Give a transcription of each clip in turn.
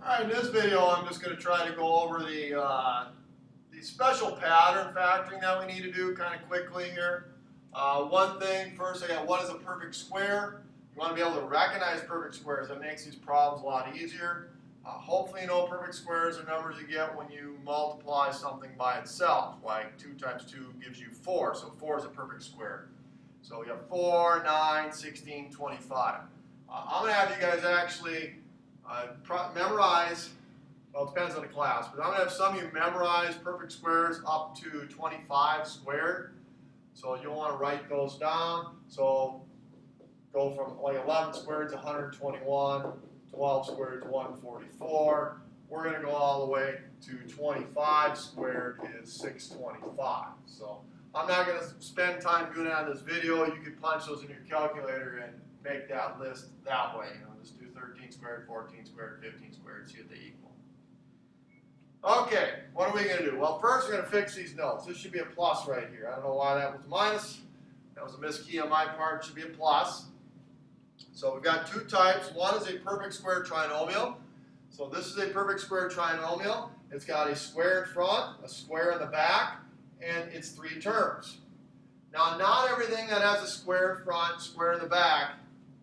Alright, in this video I'm just going to try to go over the special pattern factoring that we need to do kind of quickly here. One thing first, I got what is a perfect square. You want to be able to recognize perfect squares. That makes these problems a lot easier. Hopefully you know perfect squares are numbers you get when you multiply something by itself. Like 2 times 2 gives you 4, so 4 is a perfect square. So we have 4, 9, 16, 25. I'm going to have you guys actually memorize, well, it depends on the class, but I'm going to have some of you memorize perfect squares up to 25 squared. So you'll want to write those down. So go from like 11 squared to 121, 12 squared to 144. We're going to go all the way to 25 squared is 625. So I'm not going to spend time doing that in this video. You can punch those in your calculator and make that list that way. Just do 13 squared, 14 squared, 15 squared, see what they equal. Okay, what are we going to do? Well, first we're going to fix these notes. This should be a plus right here. I don't know why that was a minus. That was a miskey on my part. It should be a plus. So we've got two types. One is a perfect square trinomial. So this is a perfect square trinomial. It's got a square in front, a square in the back, and it's 3 terms. Now, not everything that has a square in front, square in the back,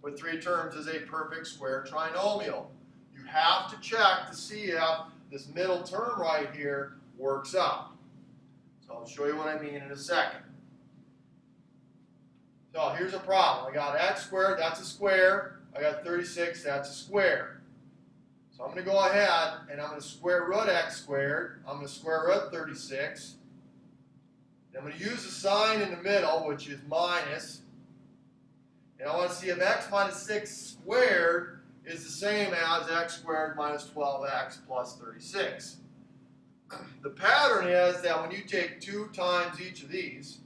with 3 terms is a perfect square trinomial. You have to check to see if this middle term right here works out. So I'll show you what I mean in a second. So here's a problem. I got x squared, that's a square. I got 36, that's a square. So I'm going to go ahead and I'm going to square root x squared. I'm going to square root 36. And I'm going to use the sign in the middle, which is minus. And I want to see if x minus 6 squared is the same as x squared minus 12x plus 36. The pattern is that when you take 2 times each of these,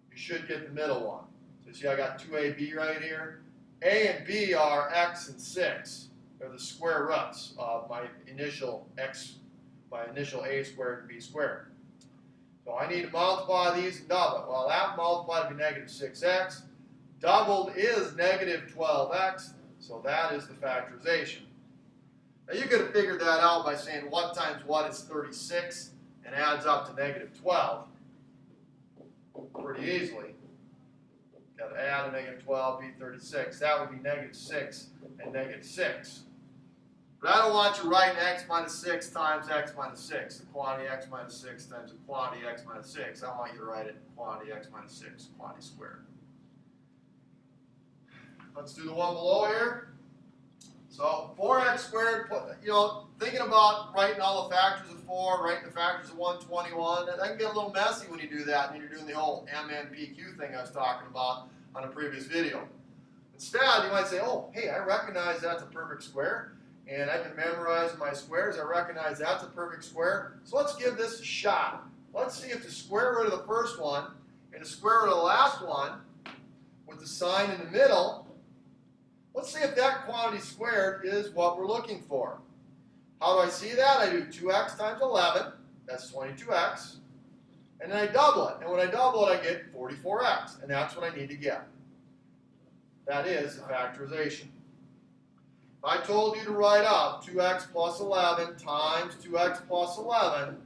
you should get the middle one. So see I got 2ab right here. A and b are x and 6. They're the square roots of my initial a squared and b squared. So I need to multiply these and double it. Well, that multiplied to be negative 6x. Doubled is negative 12x, so that is the factorization. Now you could have figured that out by saying what times what is 36 and adds up to negative 12 pretty easily. Got to add a negative 12, be 36. That would be negative 6 and negative 6. But I don't want you writing x minus 6 times x minus 6. The quantity x minus 6 times the quantity x minus 6. I want you to write it quantity x minus 6, quantity squared. Let's do the one below here. So 4x squared, thinking about writing all the factors of 4, writing the factors of 121, that can get a little messy when you do that and you're doing the whole MNPQ thing I was talking about on a previous video. Instead, you might say, oh, hey, I recognize that's a perfect square, and I've been memorizing my squares. I recognize that's a perfect square. So let's give this a shot. Let's see if the square root of the first one and the square root of the last one with the sign in the middle, let's see if that quantity squared is what we're looking for. How do I see that? I do 2x times 11, that's 22x, and then I double it. And when I double it, I get 44x, and that's what I need to get. That is the factorization. If I told you to write out 2x plus 11 times 2x plus 11,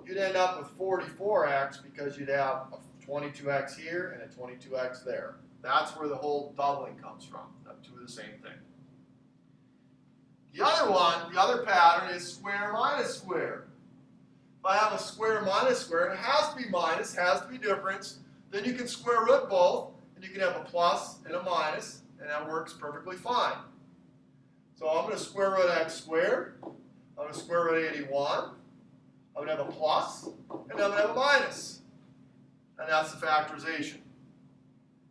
you'd end up with 44x because you'd have a 22x here and a 22x there. That's where the whole doubling comes from. The two are the same thing. The other one, the other pattern is square minus square. If I have a square minus square, it has to be minus, has to be difference. Then you can square root both, and you can have a plus and a minus, and that works perfectly fine. So I'm going to square root x squared. I'm going to square root 81. I'm going to have a plus, and I'm going to have a minus. And that's the factorization.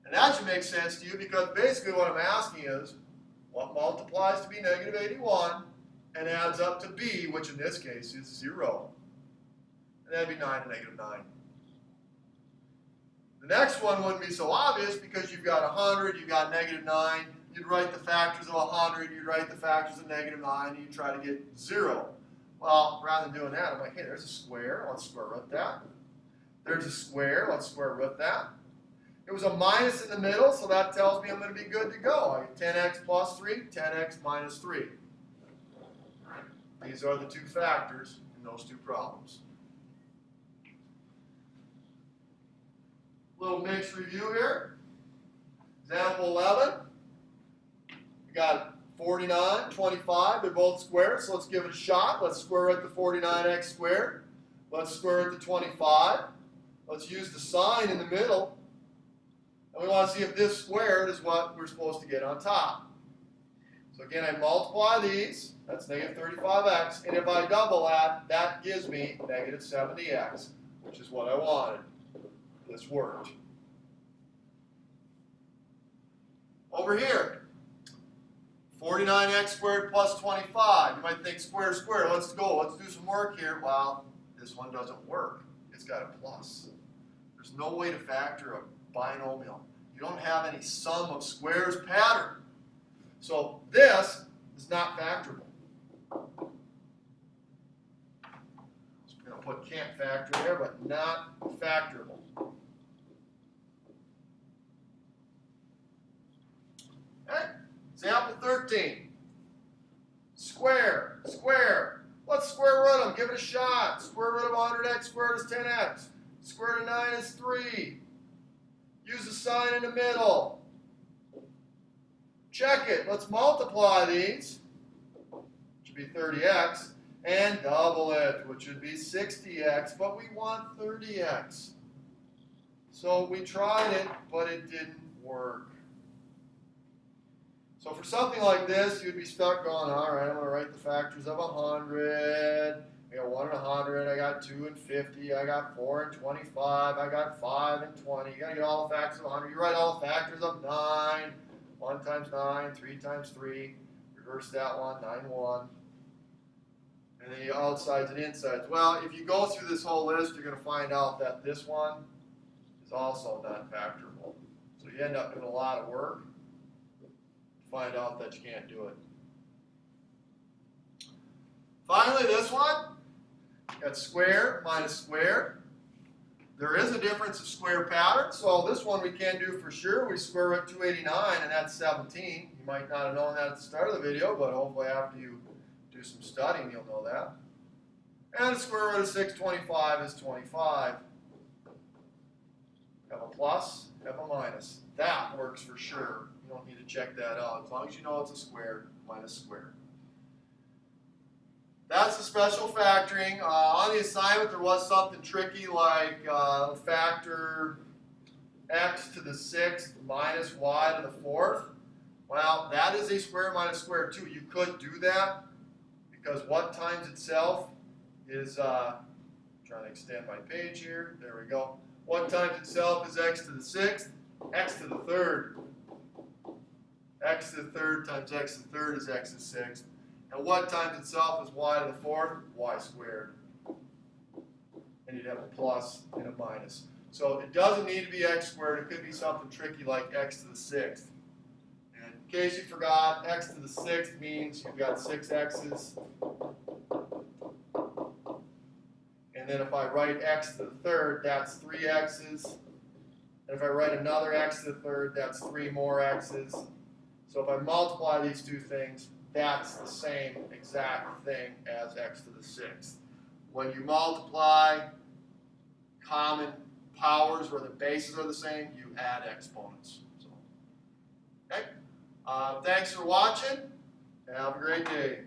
And that should make sense to you because basically what I'm asking is what multiplies to be negative 81 and adds up to b, which in this case is 0. And that'd be 9 to negative 9. The next one wouldn't be so obvious because you've got 100, you've got negative 9. You'd write the factors of 100, you'd write the factors of negative 9, and you'd try to get 0. Well, rather than doing that, I'm like, hey, there's a square. Let's square root that. There's a square. Let's square root that. It was a minus in the middle, so that tells me I'm going to be good to go. I get 10x plus 3, 10x minus 3. these are the two factors in those two problems. Little mixed review here. Example 11. We got 49, 25. They're both squared, so let's give it a shot. Let's square root the 49x squared. Let's square root the 25. Let's use the sign in the middle. And we want to see if this squared is what we're supposed to get on top. So again, I multiply these. That's negative 35x. And if I double that, that gives me negative 70x, which is what I wanted. This worked. Over here, 49x squared plus 25. You might think square, square. Let's go. Let's do some work here. Well, this one doesn't work. It's got a plus. There's no way to factor a binomial. You don't have any sum of squares pattern. So this is not factorable. So we're going to put can't factor there, but not factorable. Okay? Example 13. Square, square. Let's square root them. Give it a shot. Square root of 100x squared is 10x. Square root of 9 is 3. Use the sign in the middle. Check it. Let's multiply these, which should be 30x, and double it, which would be 60x, but we want 30x. So we tried it, but it didn't work. So for something like this, you'd be stuck going, all right, I'm going to write the factors of 100. I got 1 and 100, I got 2 and 50, I got 4 and 25, I got 5 and 20. You got to get all the factors of 100. You write all the factors of 9. 1 times 9, 3 times 3. Reverse that one, 9, 1. And then the outsides and insides. Well, if you go through this whole list, you're going to find out that this one is also not factorable. So you end up doing a lot of work to find out that you can't do it. Finally, this one. Got square minus square. There is a difference of square pattern, so this one we can do for sure. We square root 289, and that's 17. You might not have known that at the start of the video, but hopefully after you do some studying, you'll know that. And the square root of 625 is 25. Have a plus, have a minus. That works for sure. You don't need to check that out. As long as you know it's a square minus square. That's the special factoring. On the assignment, there was something tricky like factor x to the 6th minus y to the 4th. Well, that is a square minus square too. You could do that because what times itself is, trying to extend my page here. There we go. What times itself is x to the 6th? X to the 3rd. X to the 3rd times x to the 3rd is x to the 6th. And what times itself is y to the 4th? Y squared. And you'd have a plus and a minus. So it doesn't need to be x squared. It could be something tricky like x to the 6th. And in case you forgot, x to the 6th means you've got 6 x's. And then if I write x to the 3rd, that's 3 x's. And if I write another x to the 3rd, that's 3 more x's. So if I multiply these two things, that's the same exact thing as x to the 6th. When you multiply common powers where the bases are the same, you add exponents. So, okay. Thanks for watching. Have a great day.